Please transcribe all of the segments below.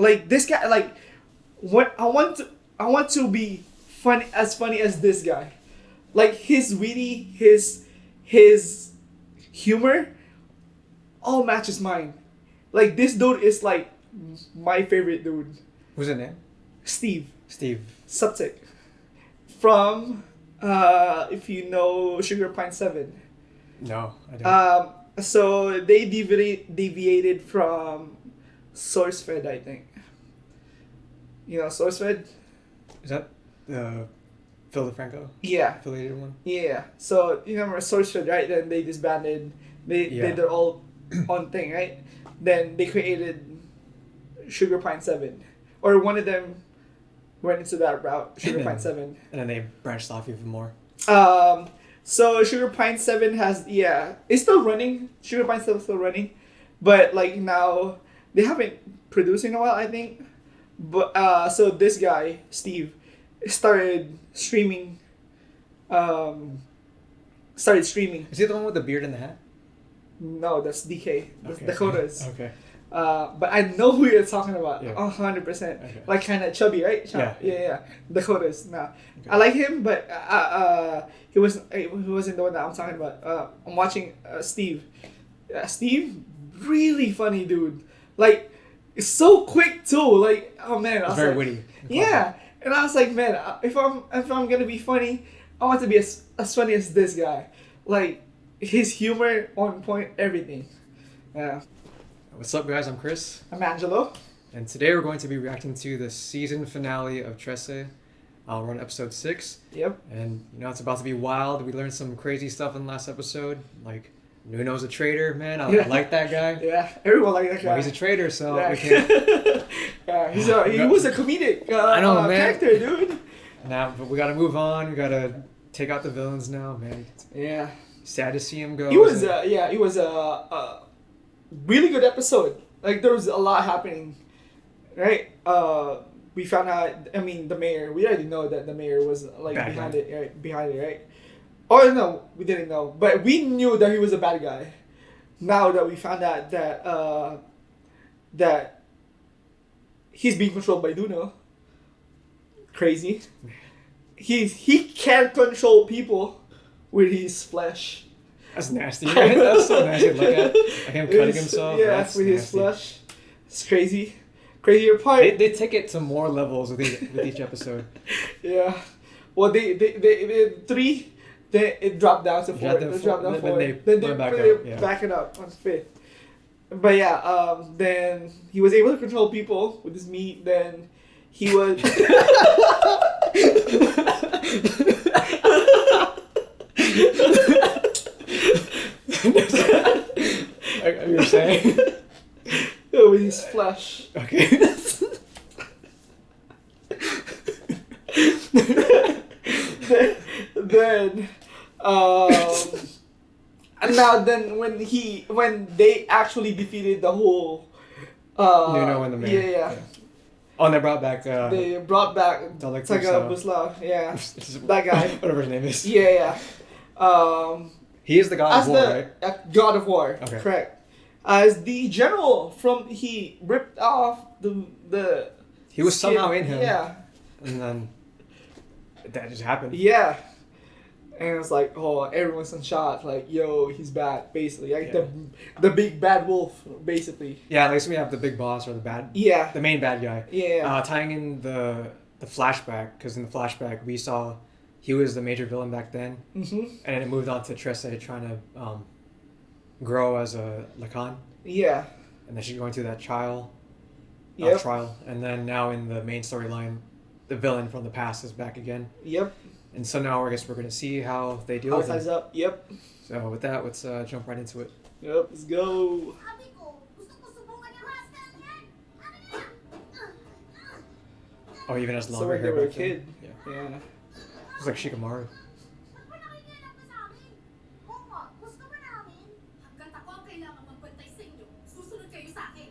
Like this guy, like what I want to be funny as this guy. Like his witty, his humor all matches mine. Like this dude is like my favorite dude. Who's the name? Steve. Steve. Subtic. From if you know Sugar Pine 7. No, I don't. So they deviated from SourceFed, I think. You know SourceFed? Is that the Phil DeFranco Yeah. affiliated one? Yeah. So you remember SourceFed, right? Then they disbanded. They did their all own thing, right? Then they created Sugar Pine 7. Or one of them went into that route, Sugar Pine 7. And then they branched off even more. So Sugar Pine 7 has, it's still running. Sugar Pine 7 is still running. But like now, they haven't produced in a while, I think. But so this guy, Steve, started streaming. Is he the one with the beard and the hat? No, that's DK. That's Okay. Dakota's. Okay. But I know who you're talking about. Yeah. 100%. Okay. Like kind of chubby, right? Yeah. Dakota's. Nah. Okay. I like him, but he wasn't the one that I'm talking about. I'm watching Steve. Steve, really funny dude. Like, it's so quick too. Like, oh man, I was very like, witty. Yeah, and I was like, man, if I'm gonna be funny, I want to be as funny as this guy. Like, his humor on point, everything. Yeah. What's up, guys? I'm Chris. I'm Angelo. And today we're going to be reacting to the season finale of Trese. We're on episode 6. Yep. And, it's about to be wild. We learned some crazy stuff in the last episode. Like, Nuno's a traitor, man. I like that guy. Yeah, everyone liked that guy. Well, he's a traitor, so Yeah. we can't... Yeah, he was a comedic I know, man. character, dude. Now, but we gotta move on. We gotta take out the villains now, man. Yeah. Sad to see him go. It was a really good episode. Like, there was a lot happening, right? We found out. I mean, the mayor. We already know that the mayor was like Bad behind guy. it, right? Behind it, right? Oh no, we didn't know, but we knew that he was a bad guy. Now that we found out that he's being controlled by Nuno. Crazy. He can't control people with his flesh. That's nasty. Right? That's so nasty to look at. Like him cutting himself. Yeah, That's with nasty. his flesh. It's crazy. Crazier part. They take it to more levels with each episode. Yeah. Well, they 3. Then it dropped down to 4. Yeah, It dropped down 4. then Then they they back put up, it yeah. back it up on 5th. But yeah, then he was able to control people with his meat. Then he was. You were saying? With his flesh. Okay. then and now then when they actually defeated the whole Nuno and the mayor. yeah. Oh, and they brought back They brought back Dalek Taga Buslav. Buslav, yeah. That guy. Whatever his name is. Yeah. He is the god As of war, the right? God of War, Okay. correct. As the general he ripped off the He was skin. somehow in him. Yeah. And then that just happened. Yeah. And it's like, oh, everyone's in shock. Like, yo, he's back, basically. Like the big bad wolf, basically. Yeah, at least we have the big boss or Yeah. the main bad guy. Yeah. Tying in the flashback, because in the flashback we saw he was the major villain back then, Mm-hmm. and then it moved on to Trese trying to grow as a Lacan, Yeah. and then she's going through that trial, Yep. and then now in the main storyline, the villain from the past is back again, Yep. and so now I guess we're gonna see how they deal with Outside's it. up. Yep. So with that, let's jump right into it. Yep. Let's go. Sabi ko, gusto ko subukan yung hostel niyan. Ano na? Oh, even has So longer when they hair. were a back then. kid. Yeah, Yeah. it's like Shikamaru. Ba't ba nakikialam ka sa amin? Oo nga, gusto ba namin? Hanggat ako ang kailangan magbantay sa inyo, susunod kayo sa akin.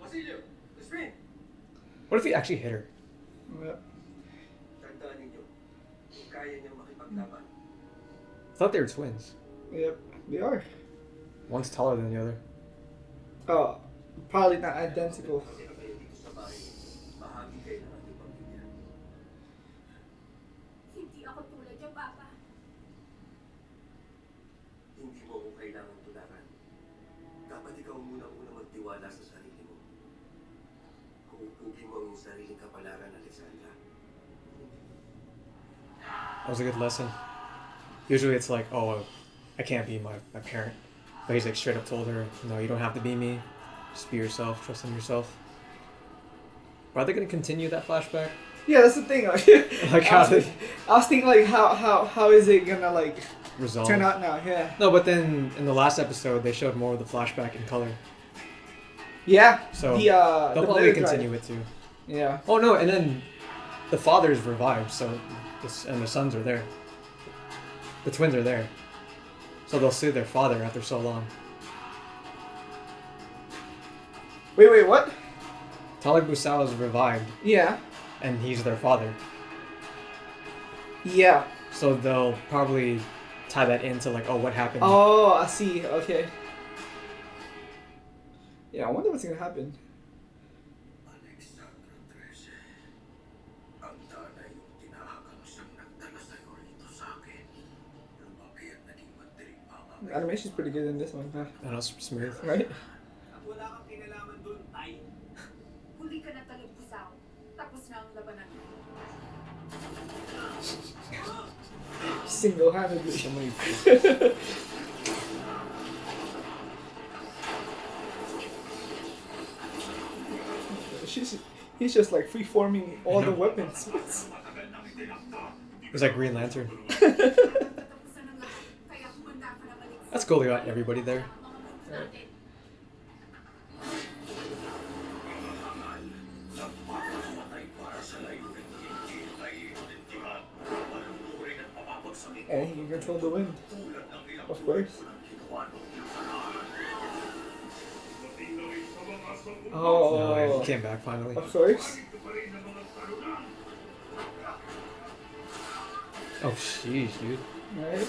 Basilio, Miss Rin, What if he actually hit her? Yep. tandaan ninyo, kaya niyang makipaglaban. I thought they were twins. Yep. They are. One's taller than the other. Oh, Probably not identical. Kasi kayo dito sa bahay, bahagi kayo ng ating pamilya. Hindi ako tulad niya, Papa. Hindi mo ako kailangan tularan. Dapat ikaw muna magtiwala sa sarili mo. Huhugugin mo ang iyong sariling kapalaran, Alexandra. That was a good lesson. Usually it's like, oh, I can't be my parent. But he's like straight up told her, no, you don't have to be me. Just be yourself, trust in yourself. Are they going to continue that flashback? Yeah, that's the thing. Like how they I was thinking like how is it gonna like resolve? turn out now? Yeah. No, but then in the last episode, they showed more of the flashback in color. Yeah. So the they'll probably later continue drive. it too. Yeah. Oh no, and then the father's revived, so and the sons are there. The twins are there. So they'll see their father after so long. Wait, what? Talib Busal is revived, Yeah. and he's their father. Yeah. So they'll probably tie that into like, oh, what happened? Oh, I see. Okay. Yeah, I wonder what's gonna happen. Alexandra Trese, ang tanay yung tinahakang siyang nagdala sa'yo rito sa akin. Lumaki at naging madaling mama. The animation's pretty good in this one, huh? That was smooth. Right? At wala kang kinalaman dun, tay. Huli ka na talagpusaw. Tapos na ang labanan. Single-handedly. So many. He's just like free-forming all the weapons. It's like Green Lantern. Katapusan ng lahat. Kaya humanda ka na balik sa That's cool. They got everybody there. mga mundo natin. And he can control the wind. Of course. No, Oh, he came back finally. of course. Oh, sheesh, dude. Right?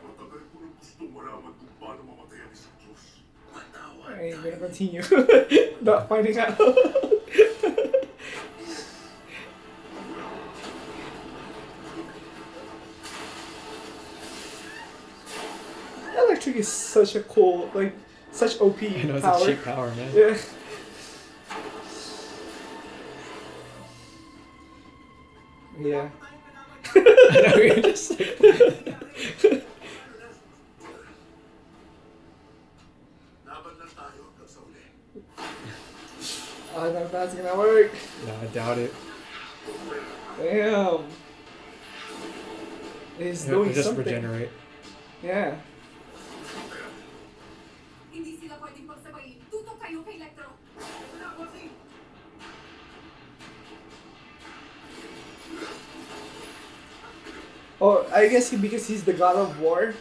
Matagal ko nang gustong malaman kung paano mamatay ang isang Diyos. I ain't gonna continue not finding out. Electric is such a cool, like, such OP I know it's power. a cheap power, man. Yeah. Yeah. I know, you're just like, Laban lang tayo hanggang sa uli. I don't know if that's gonna work. no, I doubt it. Damn. He's He'll doing just something. regenerate. Yeah. Hindi sila pwedeng pagsabayin. Tutok kayo kay Electro. Wala ko si. Oh, I guess because he's the god of war,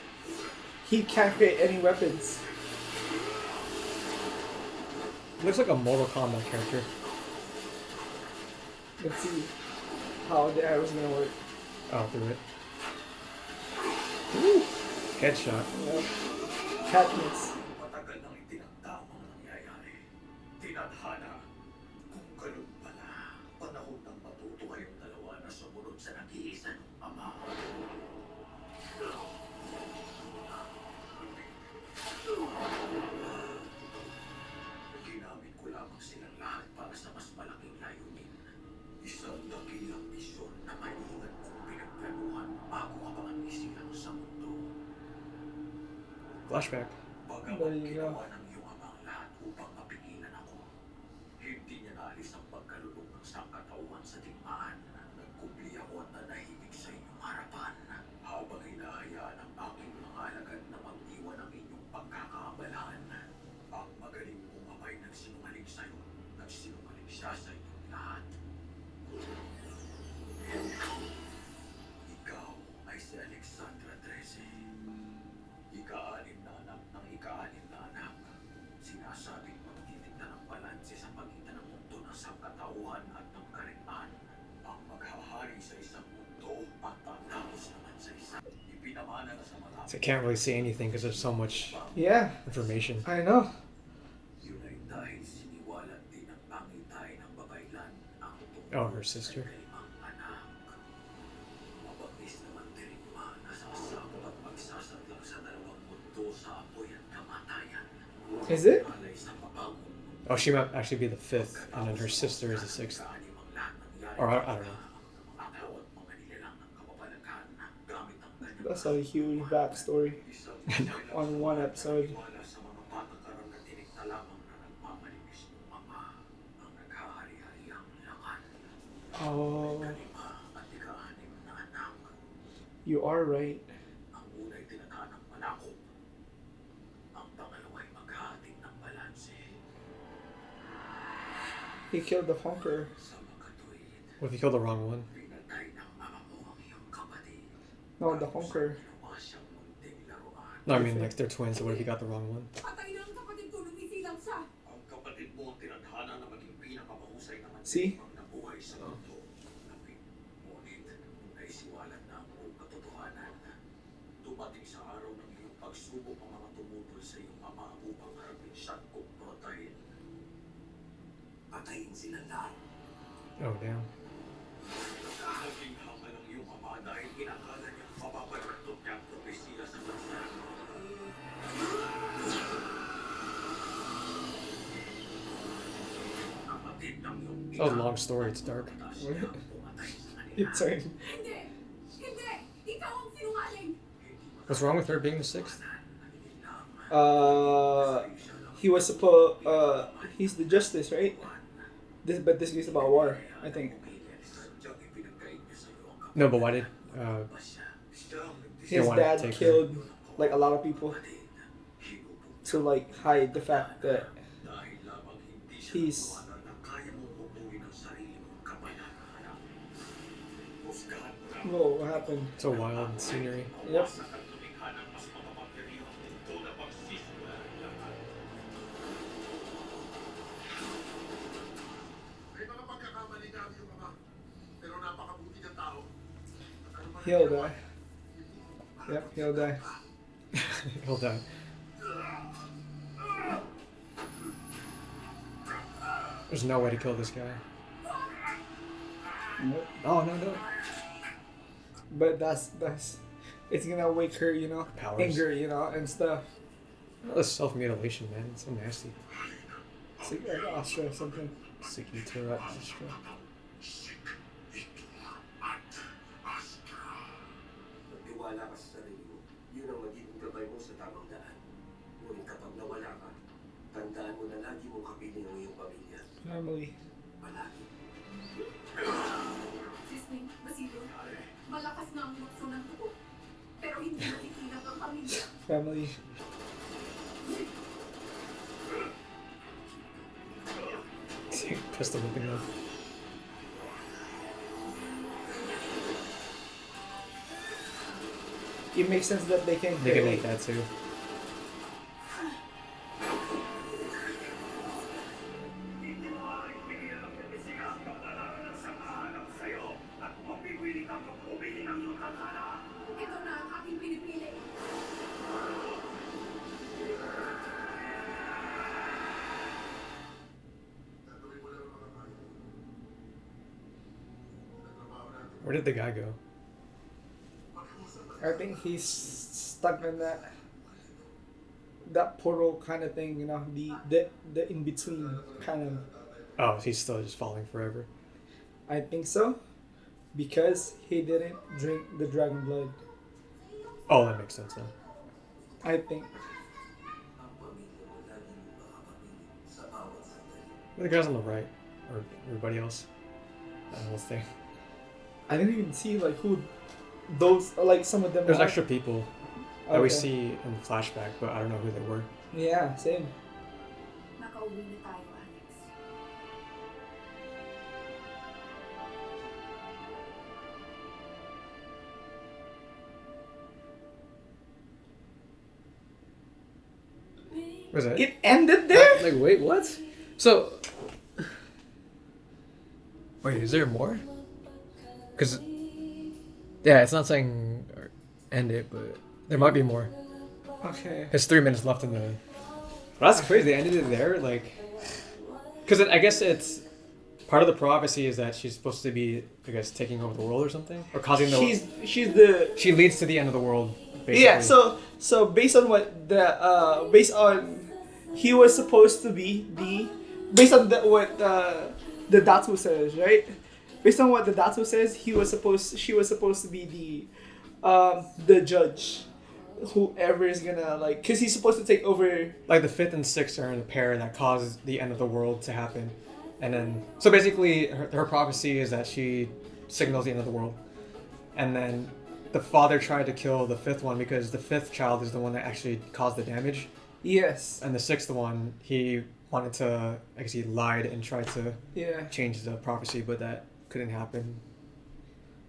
he can't create any weapons. Looks like a Mortal Kombat character. Let's see how the arrow's gonna work. Oh, through it. Woo. Headshot. Yeah. Katniss. Matagal nang itinagda ang mga nangyayari. Tinadhana. Kung ganun pala, panahon ng matuto kayong dalawa na sumunod sa nag-iisa ng ama. Ginamit ko lamang silang lahat para sa mas malaking layunin. Isang dakilang misyon na maingat kong pinagplanuhan bago ka pa man isilang sa mundo. Flashback. Bagamat There you go. ginawa ng iyong ama ang lahat upang mapigilan ako, hindi niya naalis ang pagkalulong ng sangkatauhan sa digmaan. Nagkubli ako at nanahimik sa inyong harapan habang hinahayaan ang aking mga alagad na mag-iwan ang inyong pagkakaabalahan. Ang magaling kong amay nagsinungaling sa'yo, nagsinungaling siya sa inyong lahat. Ikaw ay si Alexandra Trese. Ika-anim na anak ng ika-anim na anak. Sinasabing magtitignan ng balanse sa pagitan ng mundo ng sangkatauhan at ng karinaan. Ang maghahari sa isang mundo at tatapos naman sa isa. Ipinamana na sa mga So I can't really say anything because there's so much Yeah, information. I know. Oh, her sister. Kay ang anak. Mabagis naman dirigma na sasabot at magsasadlang sa dalawang mundo sa apoy at kamatayan. Is it? Alay sa mabangon. Oh, she might actually be the 5th, and then her sister is the 6th. Or I don't know. That's a huge backstory on one episode. Oh, you are right. Ang una'y tinataan ng manakop. Ang pangalawa'y maghahatid ng balanse. He killed the conqueror. Sa makatuwid, What if he killed the wrong one? pinatay ng mama mo ang iyong kapatid. No, the conqueror. Ginawa siyang munting laruan. No, I mean like they're twins. So what if he got the wrong one? Patay na ang kapatid ko nung isilang siya. Ang kapatid mo ang tinadhana na maging pinakamahusay na See? mandirigmang nabuhay sa mundo. Ngunit, naisiwalat na ang buong katotohanan. Dumating sa araw ng iyong pagsubok ang mga tumutol sa iyong ama upang harapin siya at kumprontahin. Patayin sila lahat. Oh damn. Naging hanga ng iyong ama dahil inakala niya mapapalutot niya ang propesiya sa bansa. Kapatid ng iyong That was a long story. It's dark. It's sorry. Hindi! Hindi! Ikaw ang sinungaling! What's wrong with her being the 6th? He was supposed. He's the justice, right? But this is about war, I think. No, but why did His wanna dad take her. killed like a lot of people to like hide the fact that he's. Whoa, what happened? so wild scenery? Yep. May mga pagkakamali na ang iyong ama, pero napakabuti ng tao. At ano man He'll ang die. Yep, he'll die. He'll die. There's no way to kill this guy. Nope. Oh no no. But that's it's gonna wake her, you know, Powers. anger, you know, and stuff. That's self-mutilation, man. It's so nasty. It's like Astra or something. Sicky Tourette Astra. Magtiwala ka sa sarili mo. Yun ang magiging gabay mo sa tamang daan. Ngunit kapag nawala ka, tandaan mo na lagi mong kapiling ang iyong pamilya. Family. Palagi. Sisling, Basilo, malakas na ang lukso ng tuko. Pero hindi nakikinig ang pamilya. Family. Pistol whipping them. It makes sense that they can They can create. make that too. Ito na ang aking pinipili. Where did the guy go? I think he's stuck in that portal kind of thing, you know, the in between kind of. Oh, he's still just falling forever. I think so, because he didn't drink the dragon blood. Oh, that makes sense then. I think. The guys on the right, or everybody else. That whole thing. I didn't even see like who those like some of them. There's are. extra people that we Okay. see in the flashback, but I don't know who they were. Yeah, same. Nakauwi na tayo, Alex. Was that It ended there. Like, wait, what? So, wait, is there more? Because, yeah, it's not saying end it, but there might be more. Okay. There's 3 minutes left in the. That's crazy. They ended it there, like. Because I guess it's Part of the prophecy is that she's supposed to be, I guess, taking over the world or something, or causing the. She's the She leads to the end of the world. Basically. yeah. So based on what based on he was supposed to be the based on what the Datu says, right? Based on what the Datu says, she was supposed to be the judge, whoever is gonna like, cause he's supposed to take over. Like the fifth and sixth are in a pair that causes the end of the world to happen, and then so basically her prophecy is that she signals the end of the world, and then the father tried to kill the fifth one because the fifth child is the one that actually caused the damage. Yes. And the sixth one, he wanted to, I guess he lied and tried to change the prophecy, but that couldn't happen.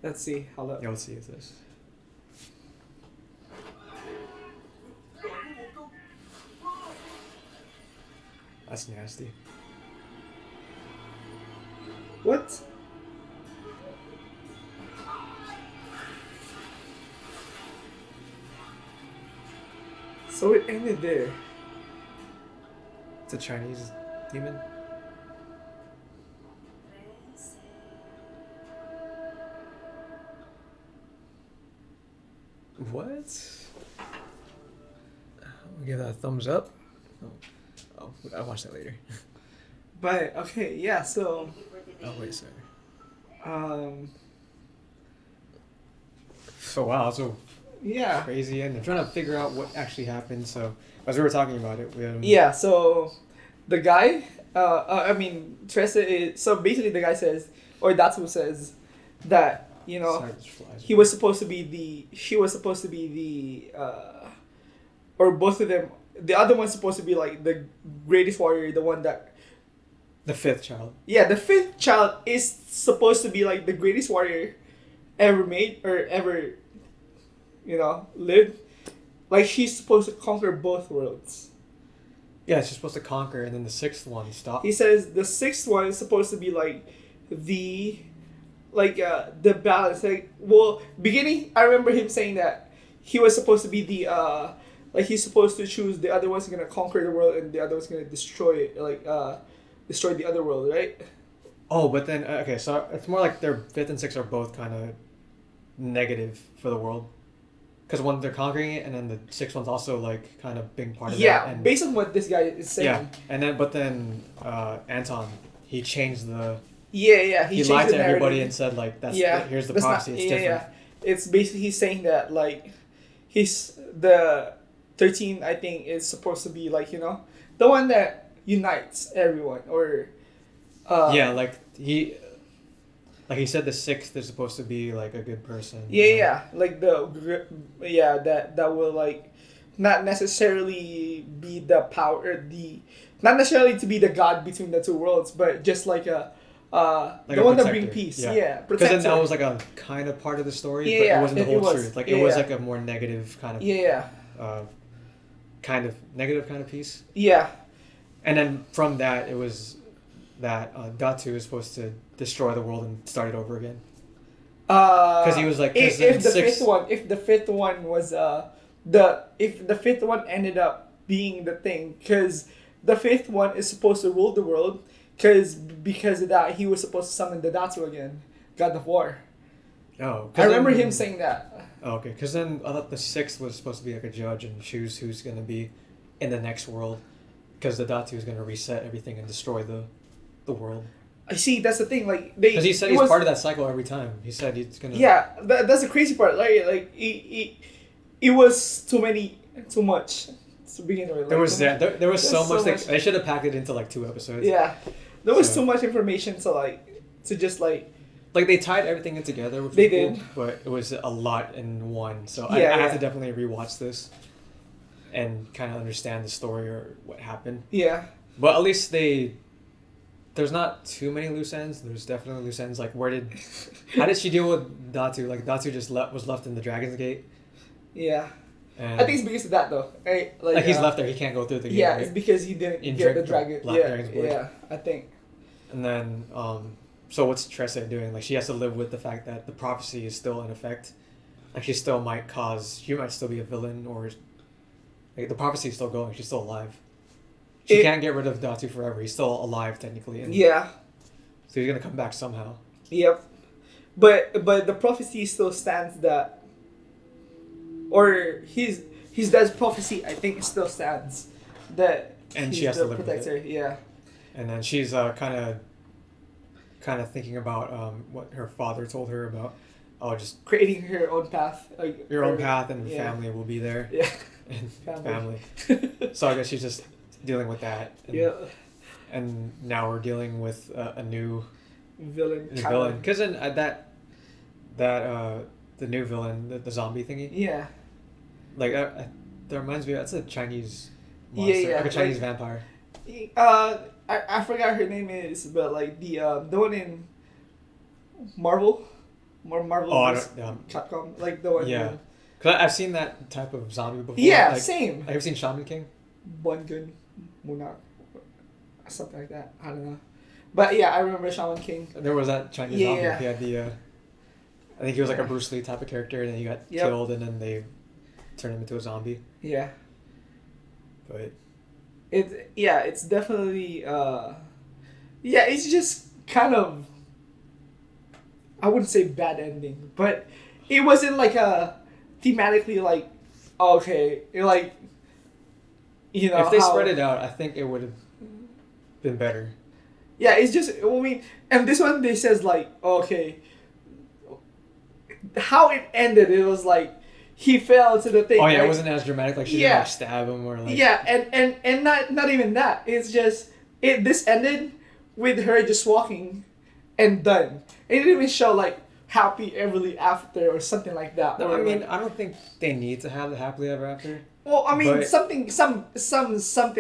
Let's see how that. Yeah, let's see if this. That's nasty. What? So it ended there. It's a Chinese demon. What? I'll give that a thumbs up. Oh, I'll watch that later. But okay, yeah. So. Oh wait, sorry. So wow, so yeah. crazy, and I'm trying to figure out what actually happened. So as we were talking about it, yeah. So the guy, I mean, Trese is so basically the guy says, or that's who says that he was supposed to be she was supposed to be or both of them. The other one's supposed to be like the greatest warrior, the one that. The fifth child. Yeah, the fifth child is supposed to be like the greatest warrior ever made or ever, lived. Like she's supposed to conquer both worlds. Yeah, she's supposed to conquer, and then the sixth one stopped. He says the sixth one is supposed to be like the balance. Like, well, beginning, I remember him saying that he was supposed to be the he's supposed to choose the other one's gonna conquer the world and the other one's gonna destroy it. Destroy the other world, right? Oh, but then okay, so it's more like their fifth and sixth are both kind of negative for the world, because one they're conquering it, and then the sixth one's also like kind of being part of it. Yeah, and based on what this guy is saying. Yeah, and then Anton, he changed the. Yeah, he lied to everybody and said like here's the prophecy. It's different. Yeah, it's basically he's saying that like, he's the 13. I think is supposed to be like the one that unites everyone or he said the sixth is supposed to be like a good person. Like that will like not necessarily be the power not necessarily to be the god between the two worlds, but just like the one that brings peace. Because then that was like a kind of part of the story, but it wasn't the whole truth. Like it was like a more negative kind of kind of negative kind of piece. And then from that, it was that Datu is supposed to destroy the world and start it over again. Because he was like, if the fifth one was if the fifth one ended up being the thing, because the fifth one is supposed to rule the world, because of that he was supposed to summon the Datu again, God of War. Oh, I remember him saying that. Oh, okay, because then I thought the sixth was supposed to be like a judge and choose who's gonna be in the next world. Because the Datu is going to reset everything and destroy the world. I see. That's the thing. Like because he said he's part of that cycle every time. He said he's gonna. Yeah, that's the crazy part. Like it was too much to begin with. Like, there was so much. They should have packed it into like 2 episodes. Yeah, there was too much information to just like. Like they tied everything in together. Which they was did, cool, but it was a lot in one. So I have to definitely rewatch this. And kind of understand the story or what happened. Yeah. But at least there's not too many loose ends. There's definitely loose ends. Like how did she deal with Datu? Like Datu just was left in the Dragon's Gate. Yeah. And I think it's because of that though. Right? Like he's left there. He can't go through the gate. Yeah, right? It's because he didn't get the dragon. Dragon's blood. Yeah, I think. And then, so what's Trese doing? Like she has to live with the fact that the prophecy is still in effect. Like she might still be a villain or. Like, the prophecy is still going. She's still alive. She can't get rid of Datu forever. He's still alive technically. And So he's gonna come back somehow. Yep. But the prophecy still stands that, or his dad's prophecy, I think, still stands that And he's she has the to live with protector. it. Yeah. And then she's kind of thinking about what her father told her about. Oh, just Creating her own path. Like, your own or- path, and yeah. family will be there. Yeah. And Family. family. So I guess she's just dealing with that. And, Yeah. And now we're dealing with a new Villain. villain. Because then the new villain, the zombie thingy, Yeah. like that reminds me. That's a Chinese Yeah, monster, yeah, like a Chinese like- vampire. I forgot her name is, but like the one in Marvel, Marvel. Oh, I vs. don't. Capcom, like the one. Yeah. with- Cause I've seen that type of zombie before. Yeah, like, same. Have you seen Shaman King? One Gun, Monarch, something like that. I don't know, but yeah, I remember Shaman King. There was that Chinese Yeah, zombie. yeah. He had the. I think he was like a Yeah. Bruce Lee type of character, and then he got Yep. killed, and then they turned him into a zombie. Yeah, But it's definitely yeah, it's just kind of, I wouldn't say bad ending, but it wasn't like a thematically like, okay, like, you know, if they how- spread it out, I think it would have been better. Yeah, it's just, I mean, and this one they says like, okay, how it ended, it was like he fell to the thing. Oh yeah, right? it wasn't as dramatic. Like she Yeah. didn't like stab him or like. Yeah, and not even that. It's just this ended with her just walking and done. It didn't even show like happy everly after or something like that. No, or, I mean, like, I don't think they need to have the happily ever after. well, I mean, but- something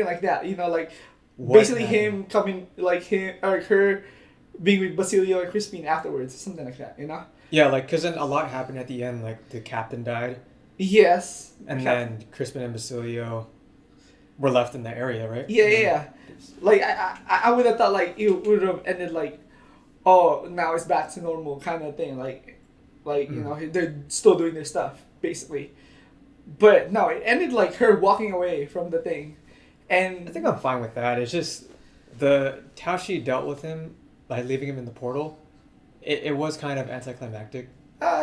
like that. You know, like What basically happened? him coming, like him or her being with Basilio and Crispin afterwards, something like that. You know. Yeah, like because then a lot happened at the end. Like the captain died, Yes. and Cap- then Crispin and Basilio were left in the area, right? Yeah. Like I would have thought like it would have ended like, oh, now it's back to normal kind of thing. Like you know, they're still doing their stuff basically. But no, it ended like her walking away from the thing, and I think I'm fine with that. It's just how she dealt with him by leaving him in the portal. It was kind of anticlimactic.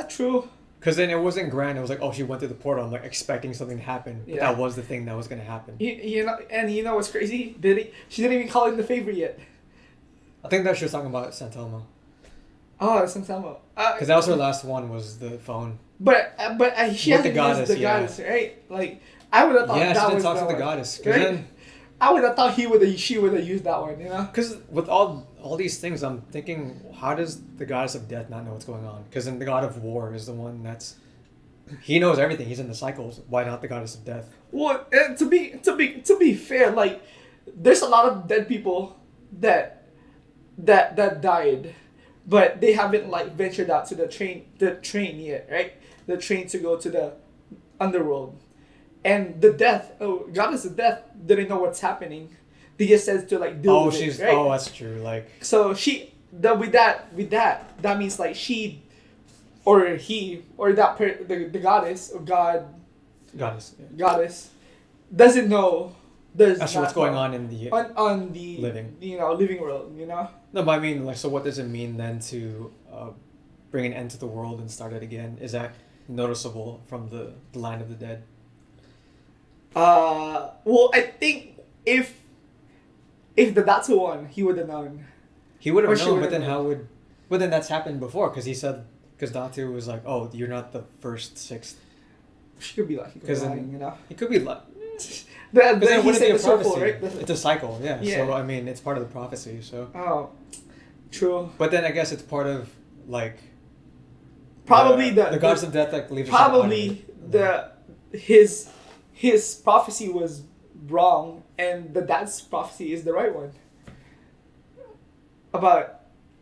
True. Because then it wasn't grand. It was like, oh, she went through the portal. I'm like expecting something to happen. But Yeah. that was the thing that was going to happen. You know, and you know what's crazy? She didn't even call him the favorite yet. I think that she was talking about Santelmo. Oh, that's Sansamo. Because that was her last one, was the phone. But she With hasn't the goddess, used the yeah. goddess, right? Like I would have thought Yeah, that she didn't was talk to the one. goddess. Because Right? then, I would have thought she would have used that one. You know. because with all these things, I'm thinking, how does the goddess of death not know what's going on? Because then the god of war is the one that's, he knows everything. He's in the cycles. Why not the goddess of death? Well, to be fair, like there's a lot of dead people that died, but they haven't like ventured out to the train yet, right? The train to go to the underworld, and the goddess of death didn't know what's happening. They just said to like deal Oh, with she's, it, right? oh, that's true. Like, So with that means like she, or he, or the goddess or goddess. Yeah. goddess doesn't know there's Actually, what's going on in the on the living. living world, you know. No, but I mean, like, so what does it mean then to bring an end to the world and start it again? Is that noticeable from the line of the dead? Well, I think if the Datu won, he would have known. He would Or have she known, would've but then known. how would? But then that's happened before, because he said, because Datu was like, oh, you're not the first sixth. She could be like, he could be 'Cause then- lying, you know. It could be like. Then Because then he wouldn't it said be a the circle, prophecy? right? It's a cycle, yeah. Yeah. So I mean, it's part of the prophecy. So, Oh, true. but then I guess it's part of like. Probably the goddess of death like leaves. Probably his prophecy was wrong, and the dad's prophecy is the right one. About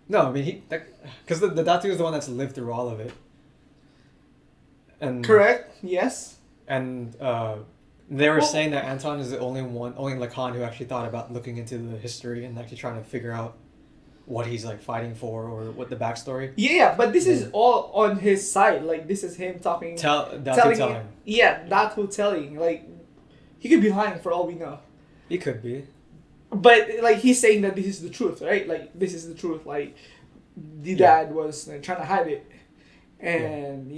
No, I mean because the Datu is the one that's lived through all of it. And correct? Yes. And they were Well- saying that Anton is the only Lacan who actually thought about looking into the history and actually trying to figure out what he's like fighting for or what the backstory. Yeah, but this is all on his side. Like this is him talking. Datu telling telling. him. Yeah, Datu telling. Like he could be lying for all we know. He could be. but like he's saying that this is the truth, right? Like this is the truth. Like the Yeah. dad was trying to hide it, and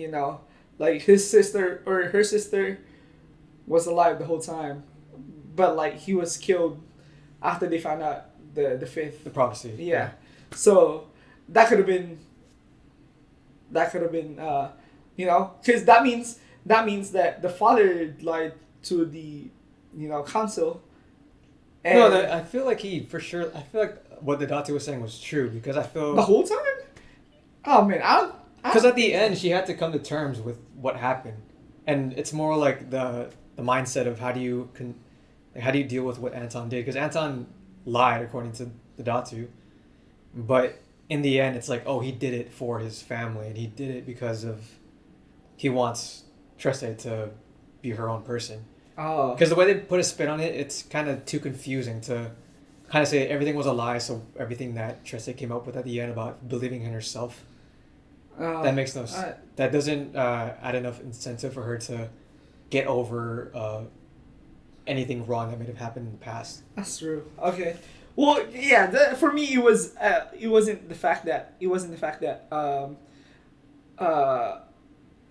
like his sister or her sister was alive the whole time, but like he was killed after they found out the fifth. The prophecy. Yeah. So that could have been. That could have been, because that means that the father lied to the, council. And No, I feel like he for sure. I feel like what the doctor was saying was true because I feel the whole time. Oh man, because at the end she had to come to terms with what happened, and it's more like the mindset of how do you deal with what Anton did because Anton lied according to the Datu, but in the end it's like he did it for his family and he did it because he wants Trese to be her own person. Oh. Because the way they put a spin on it, it's kind of too confusing to kind of say everything was a lie. So everything that Trese came up with at the end about believing in herself, that makes no sense. That doesn't add enough incentive for her to get over anything wrong that may have happened in the past. That's true. Okay. Well, yeah. For me, it wasn't the fact that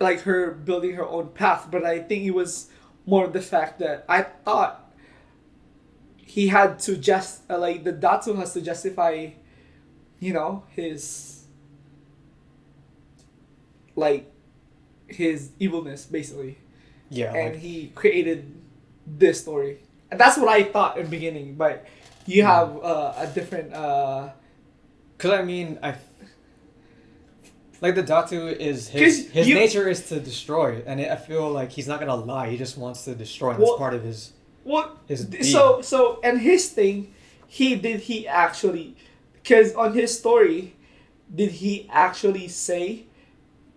like her building her own path, but I think it was more of the fact that I thought he had to like the Datu has to justify, his like his evilness basically. Yeah. And he created this story. And that's what I thought in the beginning, but you have a different. Because like the Datu is his nature is to destroy, and I feel like he's not gonna lie. He just wants to destroy. And that's part of his. His being. So and his thing, he actually, because on his story, did he actually say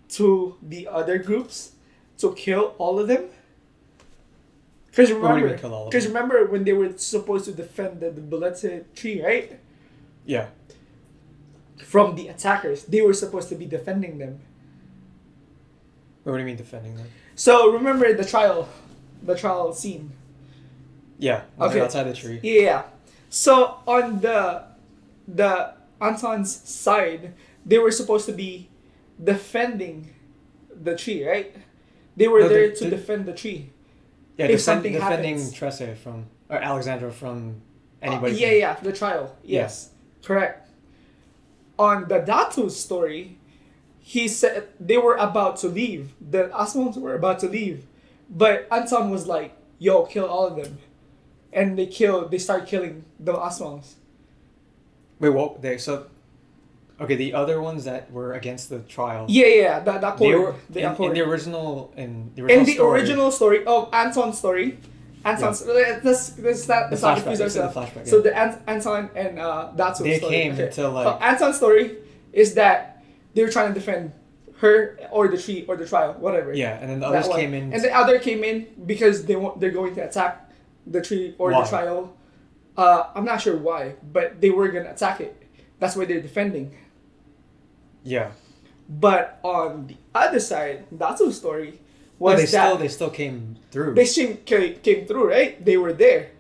to the other groups to kill all of them? Because remember when they were supposed to defend the Bulete tree, right? Yeah. From the attackers, they were supposed to be defending them. What do you mean defending them? So remember the trial scene. Yeah. Okay. Outside the tree. Yeah. So on the Anton's side, they were supposed to be defending the tree, right? They were there to defend the tree. Yeah, if something defending happens. Trese or Alexandra from anybody. The trial. Yes. Yeah. Correct. On the Datu's story, he said they were about to leave. The Asmons were about to leave. But Anton was like, yo, kill all of them. And they start killing the Asmons. Wait, what? Okay, the other ones that were against the trial. Yeah, that they were in the original story of Anton's story. Let's not confuse ourselves. Flashback, So the Anton and Datu's story. They came to like. Anton's story is that they were trying to defend her or the tree or the trial, whatever. Yeah, and then the others came in. And the other came in because they're going to attack the tree or the trial. I'm not sure why, but they were gonna attack it. That's why they're defending. Yeah. But on the other side, Datu's story was they still came through. They came through, right? They were there,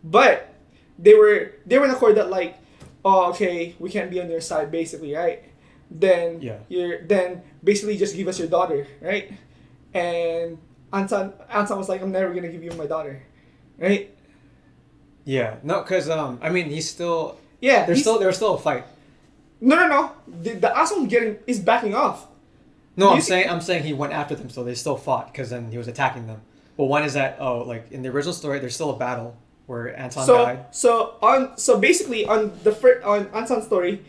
but they were in accord that like, oh, okay, we can't be on your side, basically, right? Then then basically just give us your daughter, right? And Anton was like, I'm never gonna give you my daughter, right? Yeah, no, because he's still. Yeah, there's still a fight. No. The Asum is backing off. No, I'm saying he went after them, so they still fought because then he was attacking them. But one is that like in the original story, there's still a battle where Anton died. So basically on on Anton's story,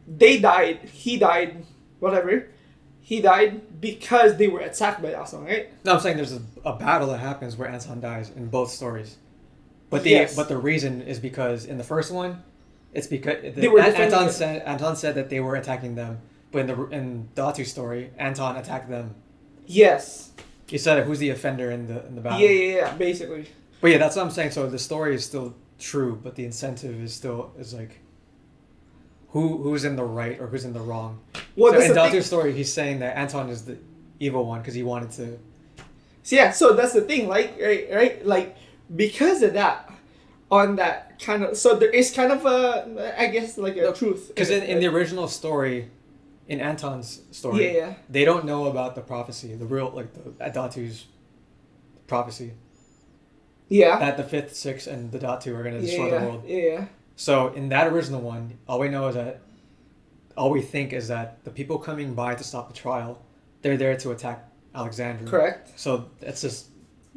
they died. He died. Whatever. He died because they were attacked by Asum, right? No, I'm saying there's a battle that happens where Anton dies in both stories. But the reason is because in the first one, it's because Anton said that they were attacking them, but in the Datu story, Anton attacked them. Yes. He said who's the offender in the battle. Yeah, basically. But yeah, that's what I'm saying. So the story is still true, but the incentive is like who's in the right or who's in the wrong. Well, so in Datu's story, he's saying that Anton is the evil one because he wanted to. So yeah, so that's the thing, like right, like because of that, on that kind of. So there is kind of a, I guess, like a truth. Because in the original story, in Anton's story, Yeah. they don't know about the prophecy, the real, like the Datu's prophecy, Yeah. that the fifth, sixth, and the Datu are gonna destroy Yeah. the world. Yeah. So in that original one, all we think is that the people coming by to stop the trial, they're there to attack Alexandria. Correct. So it's just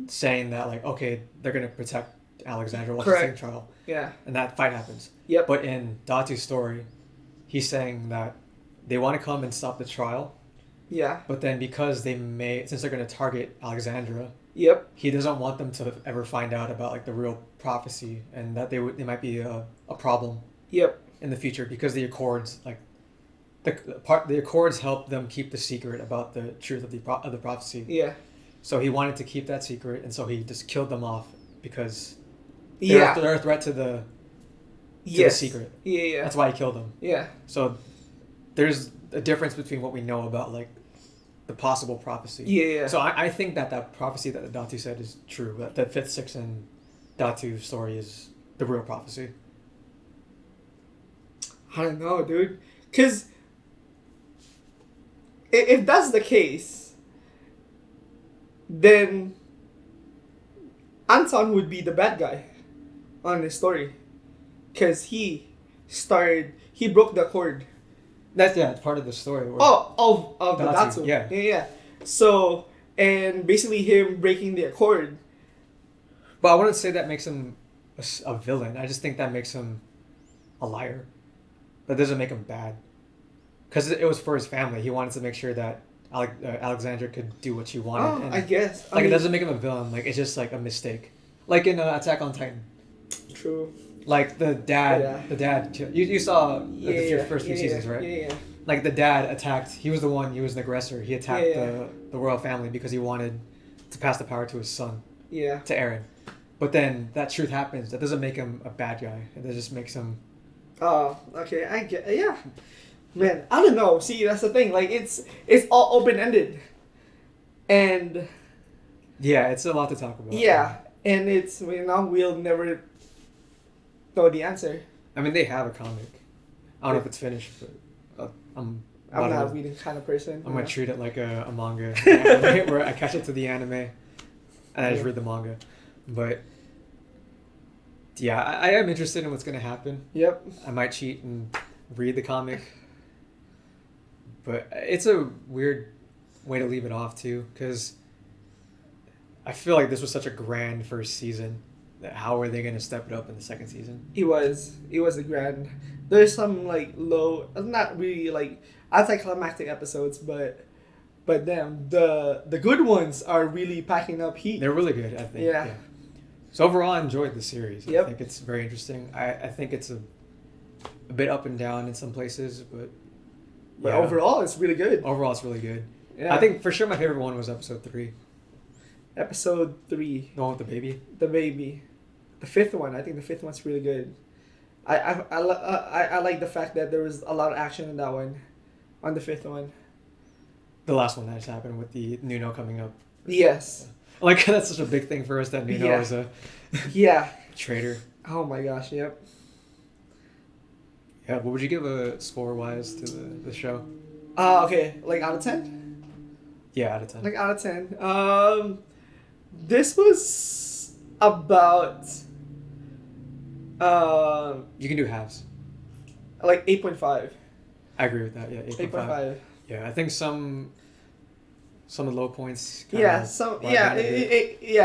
saying that, like, okay, they're gonna protect Alexandria while Correct. she's taking trial, Yeah. and that fight happens. Yep. But in Datu's story, he's saying that they want to come and stop the trial, Yeah. but then because since they're gonna target Alexandria, Yep. he doesn't want them to ever find out about like the real prophecy, and that they might be a problem Yep. in the future, because the Accords, like the Accords help them keep the secret about the truth of the prophecy. Yeah. So he wanted to keep that secret, and so he just killed them off because they're, Yeah. they're a threat to the Yes. secret. Yeah. Yeah. That's why he killed them. Yeah. So there's a difference between what we know about like the possible prophecy. Yeah. Yeah. So I think that prophecy that the Datu said is true. That the fifth, sixth, and Datu story is the real prophecy. I don't know, dude. Because if that's the case, then Anton would be the bad guy on this story. Because he broke the cord. That's part of the story. where- Of the Datu, Datu. yeah. Yeah. So, and basically him breaking the accord. But I wouldn't say that makes him a villain. I just think that makes him a liar. That doesn't make him bad. Because it was for his family. He wanted to make sure that Alexandra could do what she wanted. And I guess. it doesn't make him a villain. Like, it's just like a mistake. Like in Attack on Titan. True. Like the dad. Yeah. The dad. You saw Yeah. the first few seasons, right? Yeah. Like the dad attacked. He was an aggressor. He attacked Yeah. the royal family because he wanted to pass the power to his son, Yeah. to Aaron. But then that truth happens. That doesn't make him a bad guy. That just makes him. Oh, okay. I get. Yeah. Man, I don't know. See, that's the thing. Like, it's all open ended, and Yeah, it's a lot to talk about. yeah, and we'll never know the answer. I mean, they have a comic. I don't know if it's finished, but I'm I'm not a reading kind of person. I'm gonna treat it like a manga, where I catch up to the anime, and I just read the manga. But yeah, I am interested in what's gonna happen. Yep. I might cheat and read the comic, but it's a weird way to leave it off too, because I feel like this was such a grand first season. That how are they gonna step it up in the second season? It was a grand. There's some like low, not really like anticlimactic episodes, but then the good ones are really packing up heat. They're really good, I think. Yeah. So overall, I enjoyed the series. Yep. I think it's very interesting. I think it's a bit up and down in some places, but But overall, it's really good. overall it's really good. Yeah. I think for sure my favorite one was episode 3, episode 3, the one with the baby. the baby, the fifth one. I think the fifth one's really good. I like the fact that there was a lot of action in that one, on the fifth one. The last one that just happened with the Nuno coming up. Yes. Like, that's such a big thing for us that Nuno Yeah. is a Yeah. traitor. Oh my gosh. Yep. Yeah, what would you give a score-wise to the show? Okay. Like out of 10. Yeah, out of 10. Like out of 10. This was about You can do halves. like 8.5. I agree with that, yeah, 8.5. 8.5. Yeah, I think some of the low points kinda Yeah, lagged yeah, a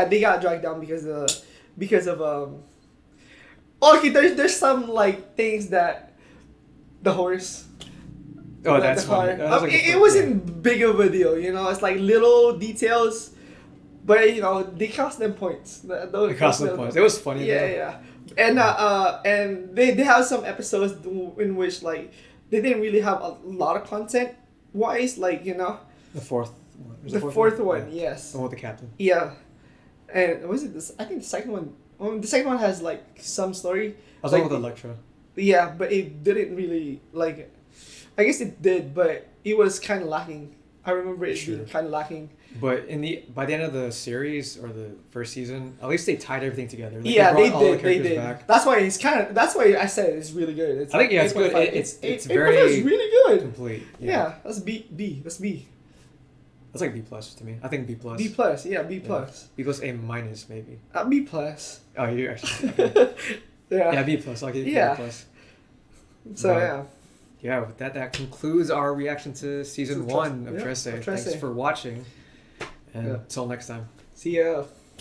bit. they got dragged down because of okay, there's some like things that the horse. Oh, that's the funny. car- That was like the it first- wasn't big of a deal, it's like little details, but they cost them points. It cost them points. It was funny Yeah, though. yeah, and they have some episodes in which like they didn't really have a lot of content wise, like The fourth one. Was the it fourth one, Yeah. yes. The one with the captain. Yeah, and was it this? I think the second one. The second one has like some story. I was like, on with Electra. Yeah, but it didn't really like. I guess it did, but it was kind of lacking. I remember it Sure. being kind of lacking. But by the end of the series or the first season, at least they tied everything together. Like, Yeah, they brought all the did. They characters did. back. That's why it's kind of. That's why I said it's really good. It's I think, yeah, it's good. 8.5. It's 8.5 very is really good. complete. Yeah, that's B. That's B. That's like B plus to me. I think B plus. B plus. Yeah, B plus. B plus A minus maybe. B plus. Oh, you actually. Okay. Yeah. Yeah, B plus. I'll give you Yeah. B plus. So But- yeah. Yeah, with that concludes our reaction to season So, 1 of yeah, Trese. of Thanks Trese. for watching. And Yeah. until next time. See ya.